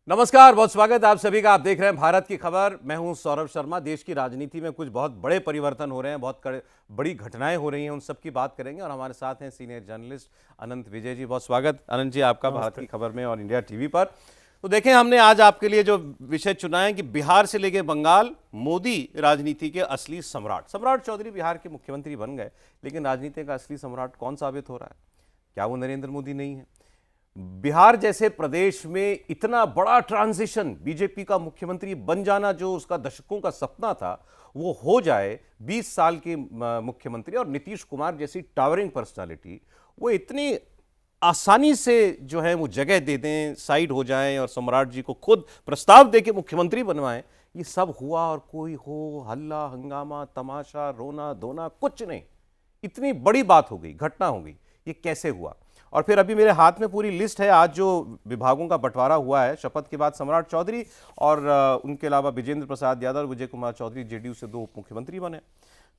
नमस्कार, बहुत स्वागत है आप सभी का। आप देख रहे हैं भारत की खबर। मैं हूं सौरभ शर्मा। देश की राजनीति में कुछ बहुत बड़े परिवर्तन हो रहे हैं, बड़ी घटनाएं हो रही हैं, उन सब की बात करेंगे। और हमारे साथ हैं सीनियर जर्नलिस्ट अनंत विजय जी। बहुत स्वागत अनंत जी आपका भारत की खबर में और इंडिया टीवी पर। तो देखें, हमने आज आपके लिए जो विषय चुना है कि बिहार से लेके बंगाल, मोदी राजनीति के असली सम्राट। सम्राट चौधरी बिहार के मुख्यमंत्री बन गए, लेकिन राजनीति का असली सम्राट कौन साबित हो रहा है? क्या वो नरेंद्र मोदी नहीं है? बिहार जैसे प्रदेश में इतना बड़ा ट्रांजिशन, बीजेपी का मुख्यमंत्री बन जाना, जो उसका दशकों का सपना था, वो हो जाए। 20 साल के मुख्यमंत्री और नीतीश कुमार जैसी टावरिंग पर्सनालिटी, वो इतनी आसानी से जो है वो जगह दे दें, साइड हो जाएं और सम्राट जी को खुद प्रस्ताव दे के मुख्यमंत्री बनवाएं। ये सब हुआ और कोई हो हल्ला हंगामा तमाशा रोना धोना कुछ नहीं। इतनी बड़ी बात हो गई, घटना हो गई। ये कैसे हुआ? और फिर अभी मेरे हाथ में पूरी लिस्ट है। आज जो विभागों का बंटवारा हुआ है शपथ के बाद, सम्राट चौधरी और उनके अलावा विजेंद्र प्रसाद यादव और विजय कुमार चौधरी जेडीयू से 2 उप मुख्यमंत्री बने।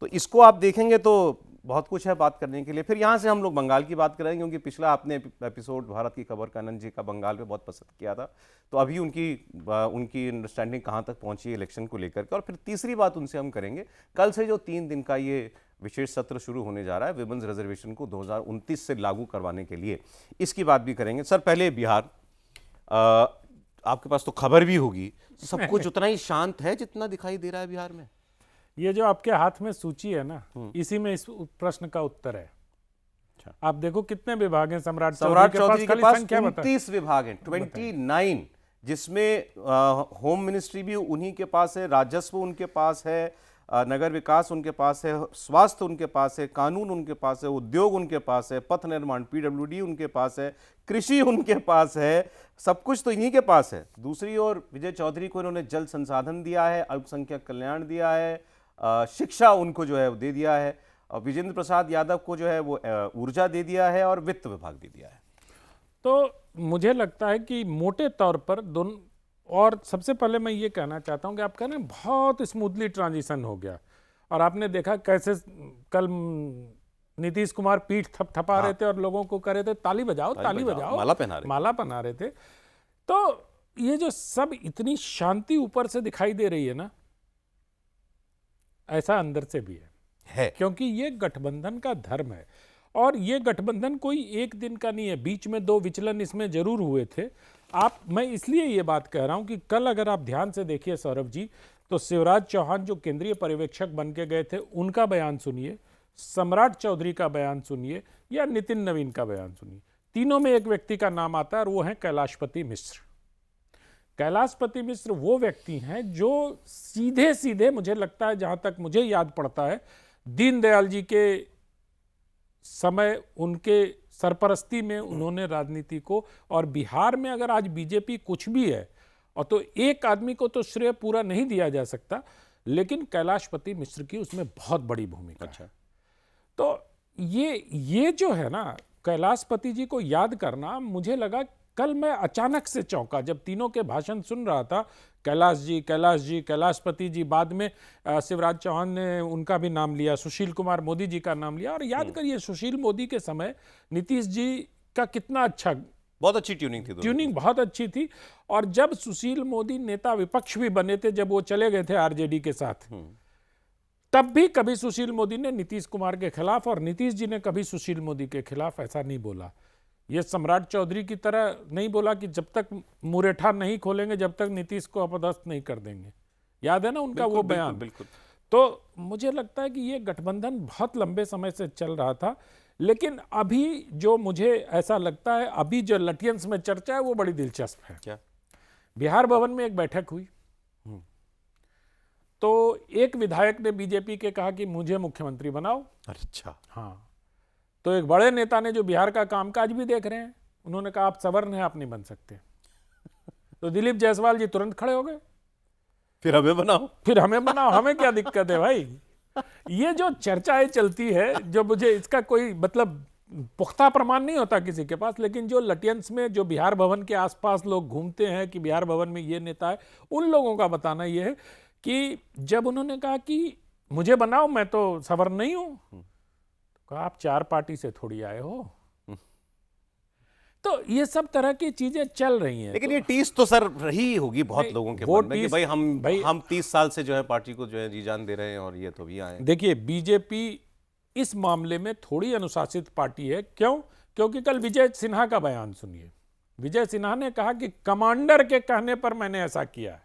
तो इसको आप देखेंगे तो बहुत कुछ है बात करने के लिए। फिर यहाँ से हम लोग बंगाल की बात करेंगे, क्योंकि पिछला आपने एपिसोड भारत की खबर का आनंद जी का बंगाल में बहुत पसंद किया था। तो अभी उनकी अंडरस्टैंडिंग कहाँ तक पहुंची है इलेक्शन को लेकर के। और फिर तीसरी बात उनसे हम करेंगे, कल से जो 3 दिन का ये विशेष सत्र शुरू होने जा रहा है विमेंस रिजर्वेशन को 2029 से लागू करवाने के लिए, इसकी बात भी करेंगे। सर, पहले बिहार, आपके पास तो खबर भी होगी, सब कुछ उतना ही शांत है जितना दिखाई दे रहा है बिहार में? ये जो आपके हाथ में सूची है ना, इसी में इस प्रश्न का उत्तर है। अच्छा। आप देखो कितने विभाग हैं सम्राट चौधरी के पास संख्या 29 विभाग हैं, 29, जिसमें होम मिनिस्ट्री भी उन्हीं के पास है, राजस्व उनके पास है, नगर विकास उनके पास है, स्वास्थ्य उनके पास है, कानून उनके पास है, उद्योग उनके पास है, पथ निर्माण पीडब्ल्यूडी उनके पास है, कृषि उनके पास है। सब कुछ तो इन्हीं के पास है। दूसरी ओर विजय चौधरी को इन्होंने जल संसाधन दिया है, अल्पसंख्यक कल्याण दिया है, शिक्षा उनको जो है वो दे दिया है, और विजेंद्र प्रसाद यादव को जो है वो ऊर्जा दे दिया है और वित्त विभाग दे दिया है। तो मुझे लगता है कि मोटे तौर पर दोनों, और सबसे पहले मैं ये कहना चाहता हूँ कि आपका ना बहुत स्मूथली ट्रांजिशन हो गया। और आपने देखा कैसे कल नीतीश कुमार पीठ थपथपा रहे थे और लोगों को कह रहे थे ताली बजाओ ताली बजाओ, माला पहना रहे थे। तो ये जो सब इतनी शांति ऊपर से दिखाई दे रही है ना, ऐसा अंदर से भी है। क्योंकि ये गठबंधन का धर्म है। और ये गठबंधन कोई एक दिन का नहीं है, बीच में 2 विचलन इसमें जरूर हुए थे। मैं इसलिए ये बात कह रहा हूं कि कल अगर आप ध्यान से देखिए सौरभ जी, तो शिवराज चौहान जो केंद्रीय पर्यवेक्षक बन के गए थे, उनका बयान सुनिए, सम्राट चौधरी का बयान सुनिए, या नितिन नवीन का बयान सुनिए। तीनों में एक व्यक्ति का नाम आता है और वो है कैलाशपति मिश्र। कैलाशपति मिश्र वो व्यक्ति हैं जो सीधे सीधे, मुझे लगता है जहां तक मुझे याद पड़ता है, दीनदयाल जी के समय उनके सरपरस्ती में उन्होंने राजनीति को, और बिहार में अगर आज बीजेपी कुछ भी है, और तो एक आदमी को तो श्रेय पूरा नहीं दिया जा सकता, लेकिन कैलाशपति मिश्र की उसमें बहुत बड़ी भूमिका है। तो ये जो है ना, कैलाशपति जी को याद करना, मुझे लगा कल मैं अचानक से चौंका जब तीनों के भाषण सुन रहा था। कैलाश जी, कैलाशपति जी, बाद में शिवराज चौहान ने उनका भी नाम लिया, सुशील कुमार मोदी जी का नाम लिया। और याद करिए, सुशील मोदी के समय नीतीश जी का कितना अच्छा, बहुत अच्छी ट्यूनिंग बहुत अच्छी थी। और जब सुशील मोदी नेता विपक्ष भी बने थे, जब वो चले गए थे आरजेडी के साथ, तब भी कभी सुशील मोदी ने नीतीश कुमार के खिलाफ, और नीतीश जी ने कभी सुशील मोदी के खिलाफ ऐसा नहीं बोला। ये सम्राट चौधरी की तरह नहीं बोला कि जब तक मुरेठा नहीं खोलेंगे, जब तक नीतीश को अपदस्थ नहीं कर देंगे। याद है ना उनका वो बयान? बिल्कुल। तो मुझे लगता है कि ये गठबंधन बहुत लंबे समय से चल रहा था। लेकिन अभी जो मुझे ऐसा लगता है, अभी जो लटियंस में चर्चा है वो बड़ी दिलचस्प है। क्या? बिहार भवन में एक बैठक हुई, तो एक विधायक ने बीजेपी के कहा कि मुझे मुख्यमंत्री बनाओ। अच्छा। हाँ। तो एक बड़े नेता ने जो बिहार का कामकाज भी देख रहे हैं, उन्होंने कहा आप सवर्ण हैं, आप नहीं बन सकते। तो दिलीप जायसवाल जी तुरंत खड़े हो गए, फिर हमें बनाओ, हमें क्या दिक्कत है भाई। ये जो चर्चाएं चलती है, जो मुझे इसका कोई मतलब पुख्ता प्रमाण नहीं होता किसी के पास, लेकिन जो लटियंस में जो बिहार भवन के आसपास लोग घूमते हैं कि बिहार भवन में ये नेता है, उन लोगों का बताना ये है कि जब उन्होंने कहा कि मुझे बनाओ, मैं तो सवर्ण नहीं हूं, आप 4 पार्टी से थोड़ी आए हो, तो ये सब तरह की चीजें चल रही हैं। लेकिन ये टीस तो सर रही होगी बहुत लोगों के वो मन में कि टीस- भाई भाई हम 30 साल से जो है पार्टी को जो है जी जान दे रहे हैं और ये तो भी आए। देखिए, बीजेपी इस मामले में थोड़ी अनुशासित पार्टी है। क्यों? क्योंकि कल विजय सिन्हा का बयान सुनिए। विजय सिन्हा ने कहा कि कमांडर के कहने पर मैंने ऐसा किया है,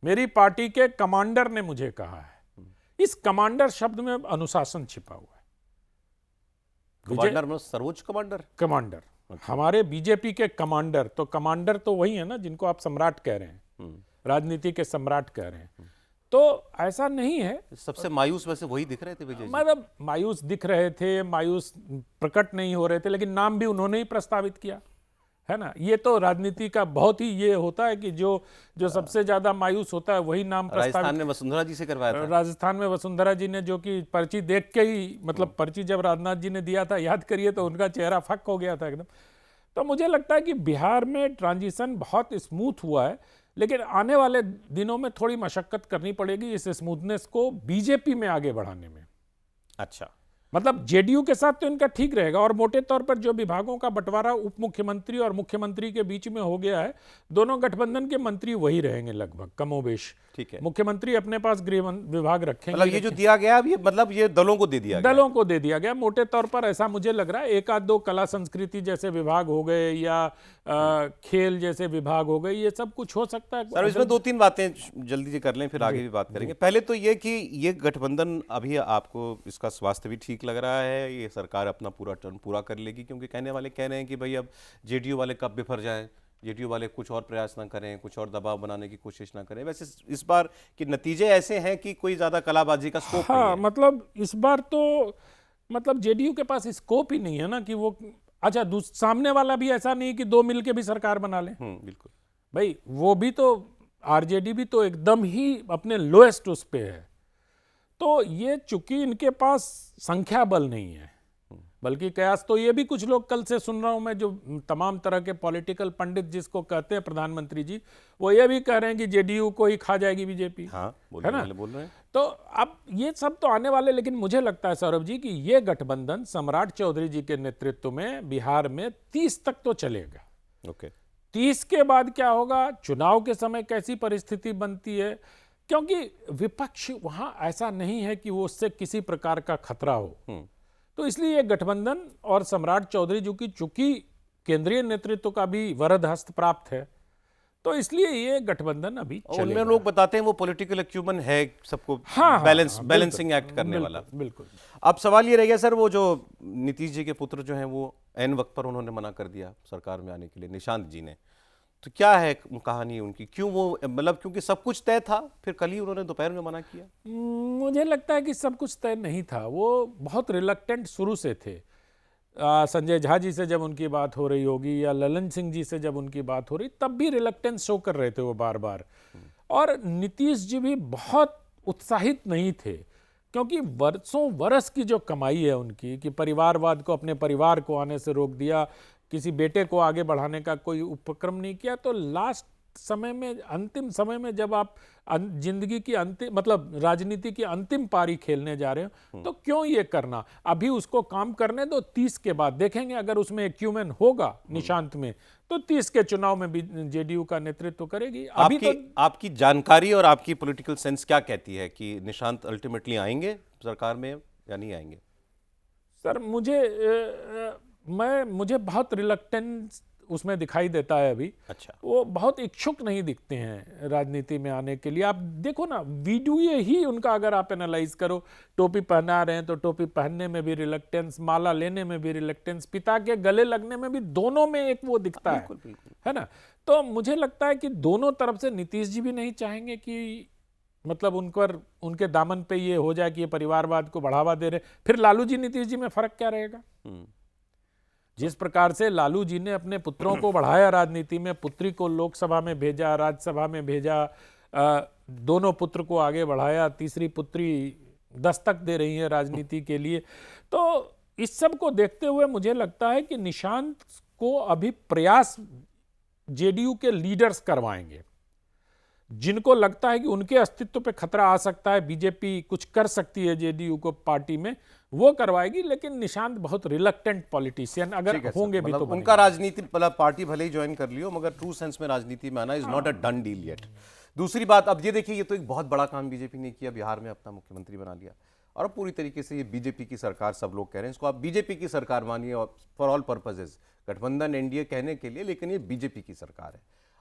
मेरी पार्टी के कमांडर ने मुझे कहा है। इस कमांडर शब्द में अनुशासन छिपा हुआ है। कमांडर में सर्वोच्च कमांडर, कमांडर हमारे बीजेपी के कमांडर, तो कमांडर तो वही है ना जिनको आप सम्राट कह रहे हैं, राजनीति के सम्राट कह रहे हैं। तो ऐसा नहीं है। सबसे मायूस वैसे वही दिख रहे थे विजय जी। मतलब मायूस दिख रहे थे, मायूस प्रकट नहीं हो रहे थे, लेकिन नाम भी उन्होंने ही प्रस्तावित किया है ना। ये तो राजनीति का बहुत ही ये होता है कि जो सबसे ज्यादा मायूस होता है वही नाम राजस्थान में वसुंधरा जी से करवाया था। राजस्थान में वसुंधरा जी ने, जो कि पर्ची देख के ही, मतलब पर्ची जब राजनाथ जी ने दिया था, याद करिए, तो उनका चेहरा फक हो गया था एकदम। तो मुझे लगता है कि बिहार में ट्रांजिशन बहुत स्मूथ हुआ है, लेकिन आने वाले दिनों में थोड़ी मशक्कत करनी पड़ेगी इस स्मूथनेस को बीजेपी में आगे बढ़ाने में। अच्छा, मतलब जेडीयू के साथ तो इनका ठीक रहेगा, और मोटे तौर पर जो विभागों का बंटवारा उप मुख्यमंत्री और मुख्यमंत्री के बीच में हो गया है, दोनों गठबंधन के मंत्री वही रहेंगे लगभग कमोबेश। ठीक है। मुख्यमंत्री अपने पास गृह विभाग रखेंगे। मतलब ये जो दिया गया अब ये मतलब ये दलों को दे दिया गया। दलों को दे दिया गया मोटे तौर पर, ऐसा मुझे लग रहा है। एक आध दो कला संस्कृति जैसे विभाग हो गए, या खेल जैसे विभाग हो गए, ये सब कुछ हो सकता है। सर इसमें 2-3 बातें जल्दी से कर लें, फिर आगे भी बात करेंगे। पहले तो ये कि ये गठबंधन अभी आपको इसका स्वास्थ्य भी ठीक लग रहा है, ये सरकार अपना पूरा टर्न पूरा कर लेगी? क्योंकि कहने वाले कह रहे हैं कि भाई अब जेडीयू वाले कब बिफर जाएं, जेडीयू वाले कुछ और प्रयास ना करें, कुछ और दबाव बनाने की कोशिश ना करें। वैसे इस बार के नतीजे ऐसे हैं कि कोई ज्यादा कलाबाजी का स्कोप नहीं हाँ, है। मतलब इस बार तो मतलब जेडीयू के पास स्कोप ही नहीं है ना कि वो, अच्छा सामने वाला भी ऐसा नहीं कि दो मिलके भी सरकार बना ले। बिल्कुल भाई वो भी तो, आरजेडी भी तो एकदम ही अपने लोएस्ट उस पे है। तो ये चूंकि इनके पास संख्या बल नहीं है, बल्कि कयास तो ये भी कुछ लोग कल से सुन रहा हूं मैं, जो तमाम तरह के पॉलिटिकल पंडित जिसको कहते हैं प्रधानमंत्री जी, वो ये भी कह रहे हैं कि जेडीयू को ही खा जाएगी बीजेपी। हाँ, है ना? बोल रहे हैं। तो अब ये सब तो आने वाले, लेकिन मुझे लगता है सौरभ जी कि ये गठबंधन सम्राट चौधरी जी के नेतृत्व में बिहार में 30 तक तो चलेगा। ओके, 30 के बाद क्या होगा, चुनाव के समय कैसी परिस्थिति बनती है, क्योंकि विपक्ष वहां ऐसा नहीं है कि वो उससे किसी प्रकार का खतरा हो। तो इसलिए ये गठबंधन और सम्राट चौधरी जी की चूंकि केंद्रीय नेतृत्व का भी वरद हस्त प्राप्त है, तो इसलिए ये गठबंधन अभी चलेगा। उनमें लोग बताते हैं वो पॉलिटिकल एक्यूमेंट है, सबको हाँ, बैलेंसिंग एक्ट करने वाला। बिल्कुल। अब सवाल ये रह गया सर, वो जो नीतीश जी के पुत्र जो हैं वो ऐन वक्त पर उन्होंने मना कर दिया सरकार में आने के लिए, निशांत जी ने। तो क्या है कहानी उनकी, क्यों वो, मतलब क्योंकि सब कुछ तय था, फिर कल ही उन्होंने दोपहर में मना किया? मुझे लगता है कि सब कुछ तय नहीं था, वो बहुत रिलक्टेंट शुरू से थे। संजय झा जी से जब उनकी बात हो रही होगी, या ललन सिंह जी से जब उनकी बात हो रही, तब भी रिलक्टेंस शो कर रहे थे वो बार बार। और नीतीश जी भी बहुत उत्साहित नहीं थे, क्योंकि वर्षों वर्ष की जो कमाई है उनकी, कि परिवारवाद को, अपने परिवार को आने से रोक दिया, किसी बेटे को आगे बढ़ाने का कोई उपक्रम नहीं किया। तो लास्ट समय में, अंतिम समय में जब आप जिंदगी की अंतिम, मतलब राजनीति की अंतिम पारी खेलने जा रहे हो, तो क्यों ये करना? अभी उसको काम करने दो, 30 के बाद देखेंगे। अगर उसमें एक्यूमेन होगा निशांत में, तो 30 के चुनाव में भी जेडीयू का नेतृत्व करेगी। अभी आपकी जानकारी और आपकी पॉलिटिकल सेंस क्या कहती है कि निशांत अल्टीमेटली आएंगे सरकार में या नहीं आएंगे? सर मुझे बहुत रिलक्टेंस उसमें दिखाई देता है अभी। अच्छा, वो बहुत इच्छुक नहीं दिखते हैं राजनीति में आने के लिए। आप देखो ना, वीडियो ही उनका अगर आप एनालाइज करो, टोपी पहना रहे हैं तो टोपी पहनने में भी रिलक्टेंस, माला लेने में भी रिलक्टेंस, पिता के गले लगने में भी, दोनों में एक वो दिखता है। है ना? तो मुझे लगता है कि दोनों तरफ से नीतीश जी भी नहीं चाहेंगे कि मतलब उन पर, उनके दामन पे ये हो जाए कि ये परिवारवाद को बढ़ावा दे रहे। फिर लालू जी नीतीश जी में फर्क क्या रहेगा? जिस प्रकार से लालू जी ने अपने पुत्रों को बढ़ाया राजनीति में, पुत्री को लोकसभा में भेजा, राज्यसभा में भेजा, दोनों पुत्र को आगे बढ़ाया, तीसरी पुत्री दस्तक दे रही है राजनीति के लिए। तो इस सब को देखते हुए मुझे लगता है कि निशांत को अभी प्रयास जेडीयू के लीडर्स करवाएंगे। जिनको लगता है कि उनके अस्तित्व पे खतरा आ सकता है, बीजेपी कुछ कर सकती है जेडीयू को पार्टी में, वो करवाएगी। लेकिन निशांत बहुत रिलक्टेंट पॉलिटिशियन अगर ठीक है सर, होंगे भी तो मतलब उनका राजनीति, मतलब पार्टी भले ही ज्वाइन कर लियो, मगर ट्रू सेंस में राजनीति में आना is not a done deal yet. दूसरी बात, अब ये देखिए, ये तो एक बहुत बड़ा काम बीजेपी ने किया, बिहार में अपना मुख्यमंत्री बना लिया, और अब पूरी तरीके से ये बीजेपी की सरकार, सब लोग कह रहे हैं इसको आप बीजेपी की सरकार मानिए, और फॉर ऑल पर्पजेज गठबंधन एनडीए कहने के लिए, लेकिन ये बीजेपी की सरकार है।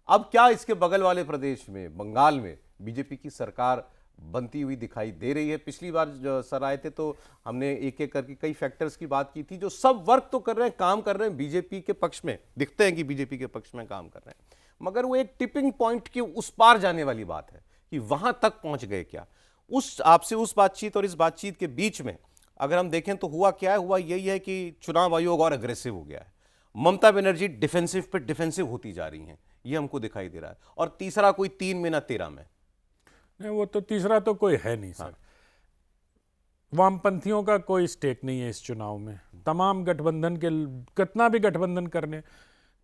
अब क्या इसके बगल वाले प्रदेश में, बंगाल में बीजेपी की सरकार बनती हुई दिखाई दे रही है? पिछली बार जो सर आए थे तो हमने एक एक करके कई फैक्टर्स की बात की थी, जो सब वर्क तो कर रहे हैं, काम कर रहे हैं बीजेपी के पक्ष में, दिखते हैं कि बीजेपी के पक्ष में काम कर रहे हैं, मगर वो एक टिपिंग पॉइंट के उस पार जाने वाली बात है कि वहां तक पहुंच गए क्या? उस आपसे उस बातचीत और इस बातचीत के बीच में अगर हम देखें तो हुआ क्या है? हुआ यही है कि चुनाव आयोग और अग्रेसिव हो गया है, ममता बनर्जी डिफेंसिव पे डिफेंसिव होती जा रही हैं, ये हमको दिखाई दे रहा है। और तीसरा कोई 3 में ना 13 में। नहीं, वो तो तीसरा तो कोई है नहीं सर। वामपंथियों का कोई स्टेक नहीं है इस चुनाव में। तमाम गठबंधन के, कितना भी गठबंधन करने,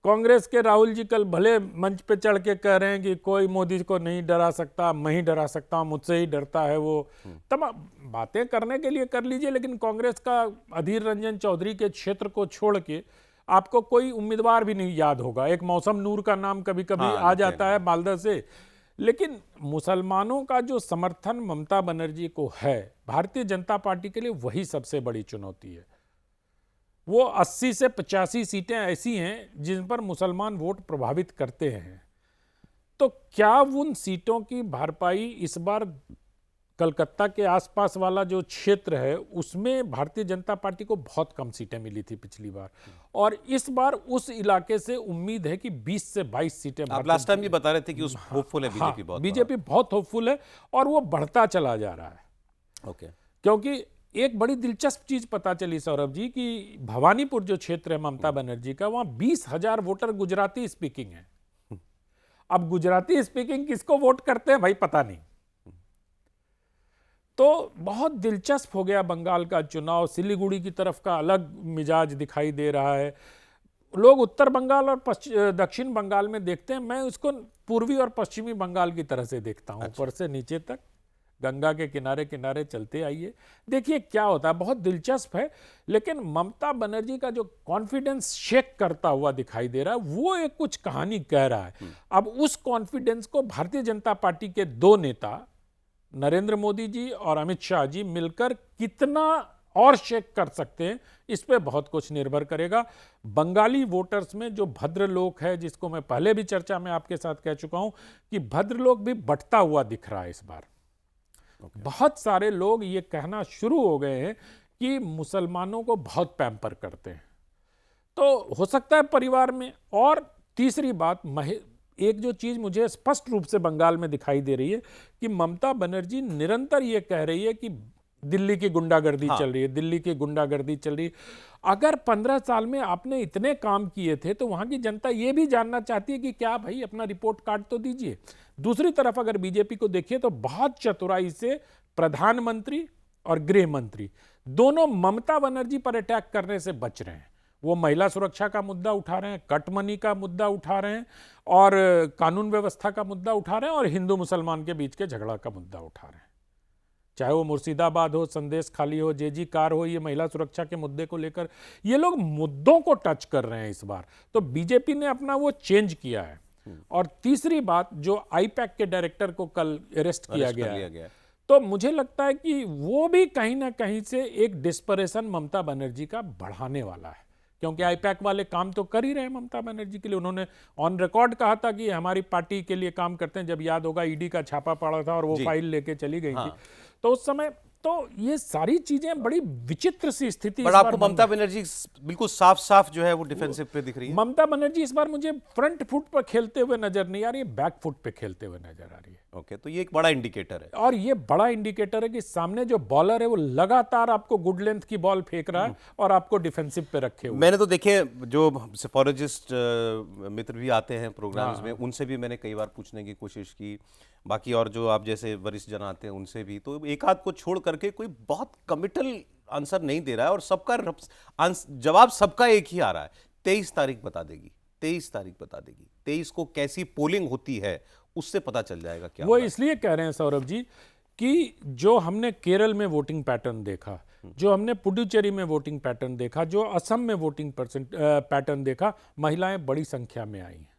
कांग्रेस के राहुल जी कल भले मंच पे चढ़ के कह रहे हैं कि कोई मोदी को नहीं डरा सकता, मैं ही डरा सकता हूं, मुझसे ही डरता है वो। तमाम बातें करने के लिए कर लीजिए, लेकिन कांग्रेस का अधीर रंजन चौधरी के क्षेत्र को छोड़ के आपको कोई उम्मीदवार भी नहीं याद होगा। एक मौसम नूर का नाम कभी कभी आ जाता है मालदा से, लेकिन मुसलमानों का जो समर्थन ममता बनर्जी को है, भारतीय जनता पार्टी के लिए वही सबसे बड़ी चुनौती है। वो 80 से 85 सीटें ऐसी हैं जिन पर मुसलमान वोट प्रभावित करते हैं। तो क्या उन सीटों की भरपाई इस बार कलकत्ता के आसपास वाला जो क्षेत्र है उसमें भारतीय जनता पार्टी को बहुत कम सीटें मिली थी पिछली बार, और इस बार उस इलाके से उम्मीद है कि 20 से 22 सीटें। आप लास्ट टाइम भी बता रहे थे कि उस होपफुल है बीजेपी, बहुत बीजेपी बहुत होपफुल है और वो बढ़ता चला जा रहा है। ओके। क्योंकि एक बड़ी दिलचस्प चीज पता चली सौरभ जी कि भवानीपुर जो क्षेत्र है ममता बनर्जी का, वहां 20,000 वोटर गुजराती स्पीकिंग है। अब गुजराती स्पीकिंग किसको वोट करते हैं भाई पता नहीं। तो बहुत दिलचस्प हो गया बंगाल का चुनाव। सिलीगुड़ी की तरफ का अलग मिजाज दिखाई दे रहा है। लोग उत्तर बंगाल और दक्षिण बंगाल में देखते हैं, मैं उसको पूर्वी और पश्चिमी बंगाल की तरह से देखता हूं। ऊपर से नीचे तक गंगा के किनारे किनारे चलते आइए, देखिए क्या होता है। बहुत दिलचस्प है। लेकिन ममता बनर्जी का जो कॉन्फिडेंस शेक करता हुआ दिखाई दे रहा है, वो एक कुछ कहानी कह रहा है। अब उस कॉन्फिडेंस को भारतीय जनता पार्टी के दो नेता नरेंद्र मोदी जी और अमित शाह जी मिलकर कितना और शेक कर सकते हैं, इस पे बहुत कुछ निर्भर करेगा। बंगाली वोटर्स में जो भद्र लोग है, जिसको मैं पहले भी चर्चा में आपके साथ कह चुका हूं कि भद्र लोग भी बढ़ता हुआ दिख रहा है इस बार। बहुत सारे लोग ये कहना शुरू हो गए हैं कि मुसलमानों को बहुत पैम्पर करते हैं। तो हो सकता है परिवार में। और तीसरी बात, एक जो चीज मुझे स्पष्ट रूप से बंगाल में दिखाई दे रही है कि ममता बनर्जी निरंतर ये कह रही है कि दिल्ली की गुंडागर्दी चल रही है, दिल्ली की गुंडागर्दी चल रही है। अगर 15 साल में आपने इतने काम किए थे तो वहां की जनता ये भी जानना चाहती है कि क्या भाई अपना रिपोर्ट कार्ड तो दीजिए। दूसरी तरफ अगर बीजेपी को देखिए तो बहुत चतुराई से प्रधानमंत्री और गृह मंत्री दोनों ममता बनर्जी पर अटैक करने से बच रहे हैं। वो महिला सुरक्षा का मुद्दा उठा रहे हैं, कट मनी का मुद्दा उठा रहे हैं, और कानून व्यवस्था का मुद्दा उठा रहे हैं, और हिंदू मुसलमान के बीच के झगड़ा का मुद्दा उठा रहे हैं। चाहे वो मुर्शिदाबाद हो, संदेश खाली हो, जेजी कार हो, ये महिला सुरक्षा के मुद्दे को लेकर ये लोग मुद्दों को टच कर रहे हैं इस बार। तो बीजेपी ने अपना वो चेंज किया है। और तीसरी बात, जो आईपैक के डायरेक्टर को कल अरेस्ट किया गया है, तो मुझे लगता है कि वो भी कहीं ना कहीं से एक डिस्परेशन ममता बनर्जी का बढ़ाने वाला है। क्योंकि आईपैक वाले काम तो कर ही रहे हैं ममता बनर्जी के लिए। उन्होंने ऑन रिकॉर्ड कहा था कि हमारी पार्टी के लिए काम करते हैं, जब याद होगा ईडी का छापा पड़ा था और वो फाइल लेके चली गई थी। तो उस समय तो ये सारी चीजें बड़ी विचित्र सी स्थिति। पर आपको ममता बनर्जी बिल्कुल साफ साफ जो है वो डिफेंसिव पे दिख रही है। ममता बनर्जी इस बार मुझे फ्रंट फुट पर खेलते हुए नजर नहीं आ रही है, बैक फुट पे खेलते हुए नजर आ रही है। ओके, तो ये एक बड़ा इंडिकेटर है। और ये बड़ा इंडिकेटर है कि सामने जो बॉलर है वो लगातार आपको गुड लेंथ की बॉल फेंक रहा है और आपको डिफेंसिव पे रखे हुए। मैंने तो देखे, जो सेफोलॉजिस्ट मित्र भी आते हैं प्रोग्राम्स में, उनसे भी मैंने कई बार पूछने की कोशिश की। बाकी और जो आप जैसे वरिष्ठ जन आते हैं उनसे भी, तो एक आध को छोड़ करके कोई बहुत कमिटल आंसर नहीं दे रहा है। और सबका जवाब सबका एक ही आ रहा है, 23 तारीख बता देगी, 23 तारीख बता देगी। 23 को कैसी पोलिंग होती है उससे पता चल जाएगा क्या वो होगा। इसलिए कह रहे हैं सौरभ जी कि जो हमने केरल में वोटिंग पैटर्न देखा, जो हमने पुडुचेरी में वोटिंग पैटर्न देखा, जो असम में वोटिंग पैटर्न देखा, महिलाएं बड़ी संख्या में आई हैं।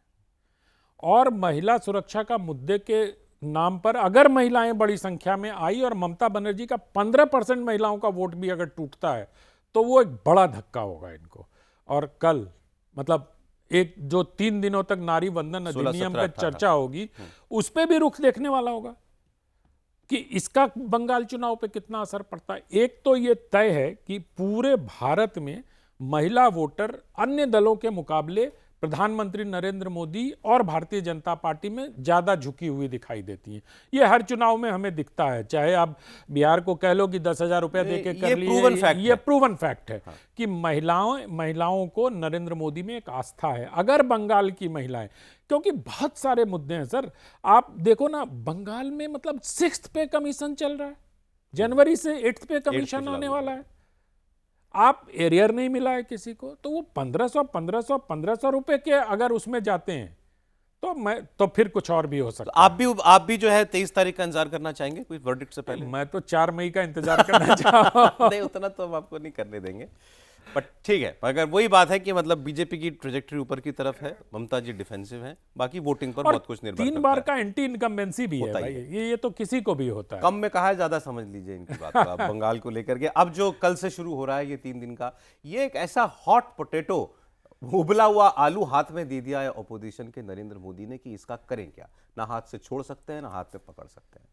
और महिला सुरक्षा का मुद्दे के नाम पर अगर महिलाएं बड़ी संख्या में आई और ममता बनर्जी का 15% महिलाओं का वोट भी अगर टूटता है तो वो एक बड़ा धक्का होगा इनको। और कल मतलब एक जो 3 दिनों तक नारी वंदन 16, अधिनियम 17, पर चर्चा होगी, उस पर भी रुख देखने वाला होगा कि इसका बंगाल चुनाव पे कितना असर पड़ता है। एक तो ये तय है कि पूरे भारत में महिला वोटर अन्य दलों के मुकाबले प्रधानमंत्री नरेंद्र मोदी और भारतीय जनता पार्टी में ज्यादा झुकी हुई दिखाई देती हैं। ये हर चुनाव में हमें दिखता है, चाहे आप बिहार को कह लो कि 10,000 रुपया दे के कर लिए, ये प्रूवन फैक्ट है कि महिलाओं को नरेंद्र मोदी में एक आस्था है। अगर बंगाल की महिलाएं, क्योंकि बहुत सारे मुद्दे हैं सर, आप देखो ना बंगाल में मतलब 6th पे कमीशन चल रहा है, जनवरी से 8th पे कमीशन आने वाला है। आप एरियर नहीं मिला है किसी को, तो वो 1500 रुपए के अगर उसमें जाते हैं तो फिर कुछ और भी हो सकता है। आप भी जो है 23 तारीख का इंतजार करना चाहेंगे कोई वर्डिक्ट से पहले? मैं तो 4 मई का इंतजार करना चाहूँ। नहीं, उतना तो हम आपको नहीं करने देंगे, बट ठीक है। मगर वही बात है कि मतलब बीजेपी की ट्रेजेक्टरी ऊपर की तरफ है, ममता जी डिफेंसिव है, बाकी वोटिंग पर बहुत कुछ निर्भर करता है। 3 बार का एंटी इनकम्बेंसी भी है भाई, ये तो किसी को भी होता है। कम में कहा है, ज्यादा समझ लीजिए इनकी बात को आप बंगाल को लेकर के। अब जो कल से शुरू हो रहा है ये 3 दिन का, ये एक ऐसा हॉट पोटैटो, उबला हुआ आलू हाथ में दे दिया है ऑपोजिशन के नरेंद्र मोदी ने कि इसका करें क्या। ना हाथ से छोड़ सकते हैं, ना हाथ पे पकड़ सकते हैं।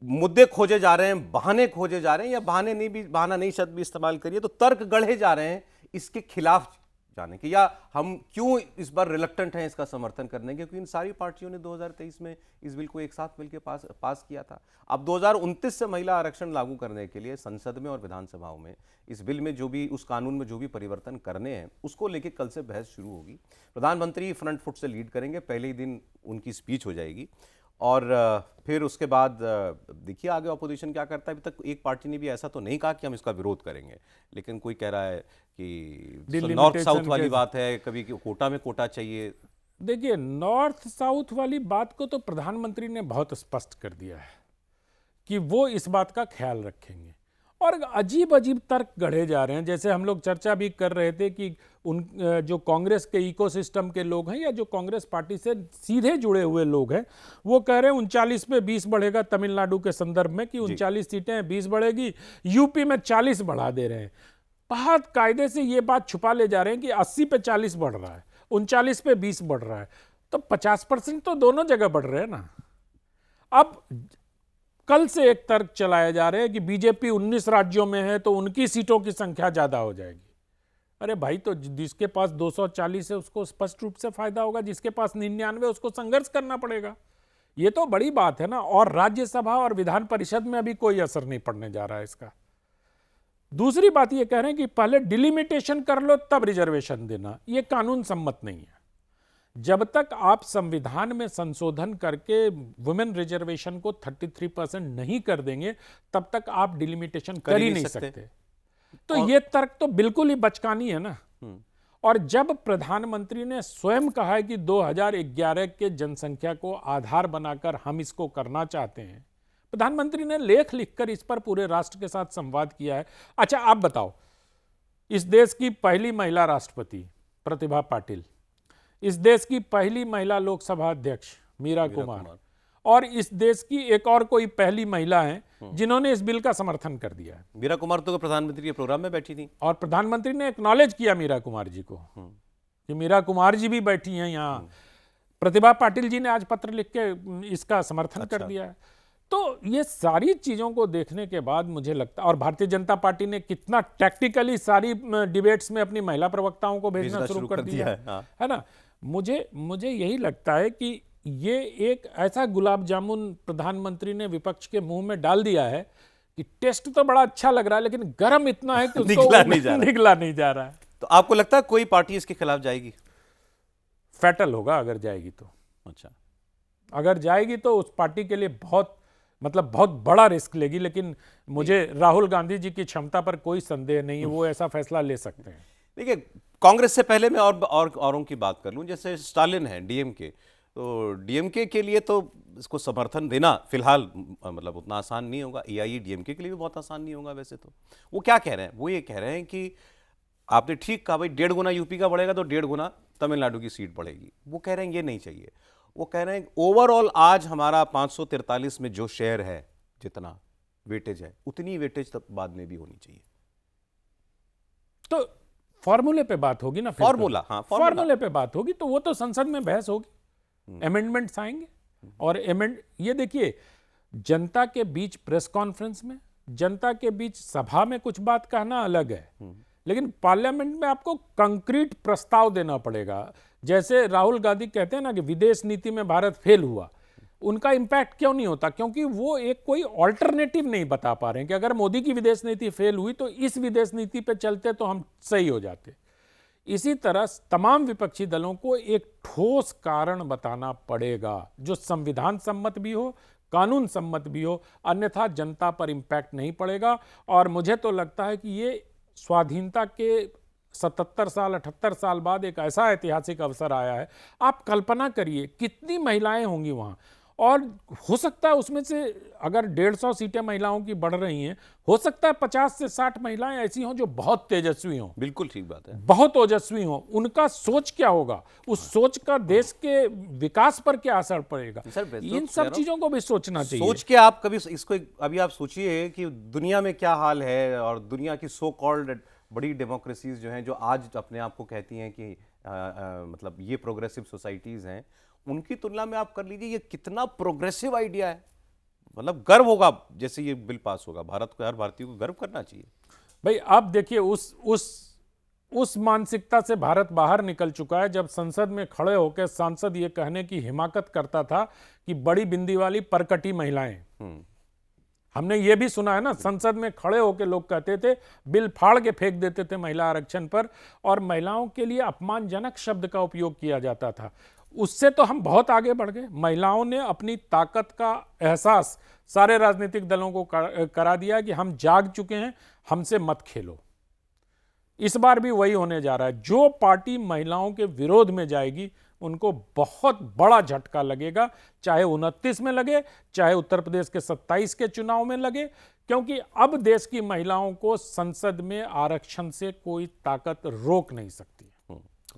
मुद्दे खोजे जा रहे हैं, बहाने खोजे जा रहे हैं, या बहाना नहीं शब्द भी इस्तेमाल करिए तो तर्क गढ़े जा रहे हैं इसके खिलाफ जाने के, या हम क्यों इस बार रिलक्टेंट हैं इसका समर्थन करने के, क्योंकि इन सारी पार्टियों ने 2023 में इस बिल को एक साथ मिलकर पास किया था। अब 2029 से महिला आरक्षण लागू करने के लिए संसद में और विधानसभाओं में इस बिल में जो भी, उस कानून में जो भी परिवर्तन करने हैं उसको लेकर कल से बहस शुरू होगी। प्रधानमंत्री फ्रंट फुट से लीड करेंगे, पहले ही दिन उनकी स्पीच हो जाएगी और फिर उसके बाद देखिए आगे ऑपोजिशन क्या करता है। अभी तक एक पार्टी ने भी ऐसा तो नहीं कहा कि हम इसका विरोध करेंगे, लेकिन कोई कह रहा है कि नॉर्थ साउथ वाली बात है, कभी कोटा में कोटा चाहिए। देखिए, नॉर्थ साउथ वाली बात को तो प्रधानमंत्री ने बहुत स्पष्ट कर दिया है कि वो इस बात का ख्याल रखेंगे, और अजीब अजीब तर्क गढ़े जा रहे हैं। जैसे हम लोग चर्चा भी कर रहे थे कि उन जो कांग्रेस के इकोसिस्टम के लोग हैं या जो कांग्रेस पार्टी से सीधे जुड़े हुए लोग हैं, वो कह रहे हैं 39 पे 20 बढ़ेगा तमिलनाडु के संदर्भ में, कि 39 सीटें हैं 20 बढ़ेगी। यूपी में 40 बढ़ा दे रहे हैं। बहुत कायदे से ये बात छुपा ले जा रहे हैं कि 80 पे 40 बढ़ रहा है, 39 पे 20 बढ़ रहा है, तो 50% तो दोनों जगह बढ़ रहे हैं ना। अब कल से एक तर्क चलाया जा रहा है कि बीजेपी 19 राज्यों में है तो उनकी सीटों की संख्या ज्यादा हो जाएगी। अरे भाई, तो जिसके पास 240 है उसको स्पष्ट रूप से फायदा होगा, जिसके पास 99 उसको संघर्ष करना पड़ेगा। ये तो बड़ी बात है ना। और राज्यसभा और विधान परिषद में अभी कोई असर नहीं पड़ने जा रहा है इसका। दूसरी बात ये कह रहे हैं कि पहले डिलिमिटेशन कर लो तब रिजर्वेशन देना, ये कानून सम्मत नहीं है। जब तक आप संविधान में संशोधन करके वुमेन रिजर्वेशन को 33% नहीं कर देंगे, तब तक आप डिलिमिटेशन कर ही नहीं सकते। तो ये तर्क तो बिल्कुल ही बचकानी है ना। और जब प्रधानमंत्री ने स्वयं कहा है कि 2011 के जनसंख्या को आधार बनाकर हम इसको करना चाहते हैं, प्रधानमंत्री ने लेख लिखकर इस पर पूरे राष्ट्र के साथ संवाद किया है। अच्छा, आप बताओ, इस देश की पहली महिला राष्ट्रपति प्रतिभा पाटिल, इस देश की पहली महिला लोकसभा अध्यक्ष मीरा कुमार, और इस देश की एक और कोई पहली महिला है जिन्होंने इस बिल का समर्थन कर दिया है। मीरा कुमार तो प्रधानमंत्री के प्रोग्राम में बैठी थी, और प्रधानमंत्री ने एक्नॉलेज किया मीरा कुमार जी को कि मीरा कुमार जी भी बैठी हैं यहाँ। प्रतिभा पाटिल जी ने आज पत्र लिख के इसका समर्थन कर दिया है। तो ये सारी चीजों को देखने के बाद मुझे लगता, और भारतीय जनता पार्टी ने कितना टैक्टिकली सारी डिबेट्स में अपनी महिला प्रवक्ताओं को भेजना शुरू कर दिया है ना। मुझे यही लगता है कि ये एक ऐसा गुलाब जामुन प्रधानमंत्री ने विपक्ष के मुंह में डाल दिया है कि टेस्ट तो बड़ा अच्छा लग रहा है, लेकिन गर्म इतना है कि उसको निगला नहीं जा रहा है। तो आपको लगता है कोई पार्टी इसके खिलाफ जाएगी? फैटल होगा अगर जाएगी तो। अच्छा, अगर जाएगी तो उस पार्टी के लिए बहुत बड़ा रिस्क लेगी, लेकिन मुझे राहुल गांधी जी की क्षमता पर कोई संदेह नहीं है, वो ऐसा फैसला ले सकते हैं। देखिए, कांग्रेस से पहले मैं औरों की बात कर लूं। जैसे स्टालिन है डीएमके, तो डीएमके के लिए तो इसको समर्थन देना फिलहाल मतलब उतना आसान नहीं होगा। एआईएडीएमके के लिए भी बहुत आसान नहीं होगा वैसे तो। वो क्या कह रहे हैं, वो ये कह रहे हैं कि आपने ठीक कहा भाई 1.5 गुना यूपी का बढ़ेगा तो 1.5 गुना तमिलनाडु की सीट बढ़ेगी। वो कह रहे हैं ये नहीं चाहिए। वो कह रहे हैं ओवरऑल आज हमारा 543 में जो शेयर है, जितना वेटेज है, उतनी वेटेज तब बाद में भी होनी चाहिए। तो फॉर्मूले पे बात होगी ना, फिर फॉर्मूला, हाँ फॉर्मूले पे बात होगी, तो वो तो संसद में बहस होगी, अमेंडमेंट्स आएंगे। और ये देखिए, जनता के बीच प्रेस कॉन्फ्रेंस में, जनता के बीच सभा में कुछ बात कहना अलग है, लेकिन पार्लियामेंट में आपको कंक्रीट प्रस्ताव देना पड़ेगा। जैसे राहुल गांधी कहते हैं ना कि विदेश नीति में भारत फेल हुआ, उनका इंपैक्ट क्यों नहीं होता? क्योंकि वो एक कोई ऑल्टरनेटिव नहीं बता पा रहे हैं कि अगर मोदी की विदेश नीति फेल हुई तो इस विदेश नीति पे चलते तो हम सही हो जाते। इसी तरह तमाम विपक्षी दलों को एक ठोस कारण बताना पड़ेगा जो संविधान सम्मत भी हो, कानून सम्मत भी हो, अन्यथा जनता पर इंपैक्ट नहीं पड़ेगा। और मुझे तो लगता है कि ये स्वाधीनता के 77 साल 78 साल बाद एक ऐसा ऐतिहासिक अवसर आया है। आप कल्पना करिए कितनी महिलाएं होंगी वहां, और हो सकता है उसमें से अगर 150 सीटें महिलाओं की बढ़ रही हैं, हो सकता है 50 से 60 महिलाएं ऐसी हों जो बहुत तेजस्वी हों। बिल्कुल ठीक बात है। बहुत ओजस्वी हों। उनका सोच क्या होगा, उस सोच का देश के विकास पर क्या असर पड़ेगा, इन सब चीजों को भी सोचना चाहिए। सोच के आप कभी इसको अभी आप सोचिए कि दुनिया में क्या हाल है, और दुनिया की सो कॉल्ड बड़ी डेमोक्रेसीज जो हैं, जो आज अपने आप को कहती हैं कि मतलब ये प्रोग्रेसिव सोसाइटीज हैं, उनकी तुलना में आप कर लीजिए ये कितना प्रोग्रेसिव आइडिया है। मतलब गर्व होगा जैसे ये बिल पास होगा, भारत को, हर भारतीय को गर्व करना चाहिए। भाई आप देखिए, उस मानसिकता से भारत बाहर निकल चुका है जब संसद में खड़े होकर सांसद ये कहने की हिमाकत करता था कि बड़ी बिंदी वाली परकटी महिलाएं। हमने ये भी सुना है ना, संसद में खड़े होकर लोग कहते थे, बिल फाड़ के फेंक देते थे महिला आरक्षण पर, और महिलाओं के लिए अपमानजनक शब्द का उपयोग किया जाता था। उससे तो हम बहुत आगे बढ़ गए। महिलाओं ने अपनी ताकत का एहसास सारे राजनीतिक दलों को करा दिया कि हम जाग चुके हैं, हमसे मत खेलो। इस बार भी वही होने जा रहा है। जो पार्टी महिलाओं के विरोध में जाएगी उनको बहुत बड़ा झटका लगेगा, चाहे 29 में लगे, चाहे उत्तर प्रदेश के 27 के चुनाव में लगे, क्योंकि अब देश की महिलाओं को संसद में आरक्षण से कोई ताकत रोक नहीं सकती।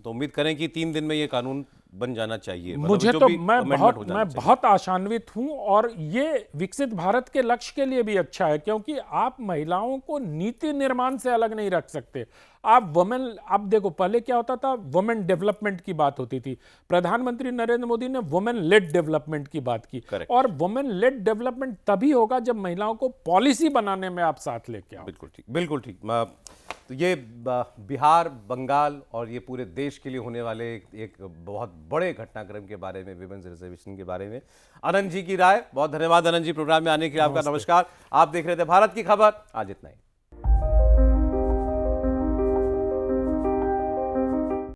तो उम्मीद करें कि 3 दिन में ये कानून बन जाना चाहिए। मुझे तो मैं बहुत आशान्वित हूं, और ये विकसित भारत के लक्ष्य के लिए भी अच्छा है, क्योंकि आप महिलाओं को नीति निर्माण से अलग नहीं रख सकते। आप अब देखो, पहले क्या होता था, वुमेन डेवलपमेंट की बात होती थी। प्रधानमंत्री नरेंद्र मोदी ने वुमेन लेड डेवलपमेंट की बात की। और वुमेन लेड डेवलपमेंट तभी होगा जब महिलाओं को पॉलिसी बनाने में आप साथ लेके आओ। बिल्कुल ठीक, बिल्कुल ठीक। तो ये बिहार, बंगाल और ये पूरे देश के लिए होने वाले एक बहुत बड़े घटनाक्रम के बारे में, विमेंस रिजर्वेशन के बारे में आनंद जी की राय। बहुत धन्यवाद आनंद जी प्रोग्राम में आने के लिए, आपका नमस्कार। आप देख रहे थे भारत की खबर, आज इतना ही।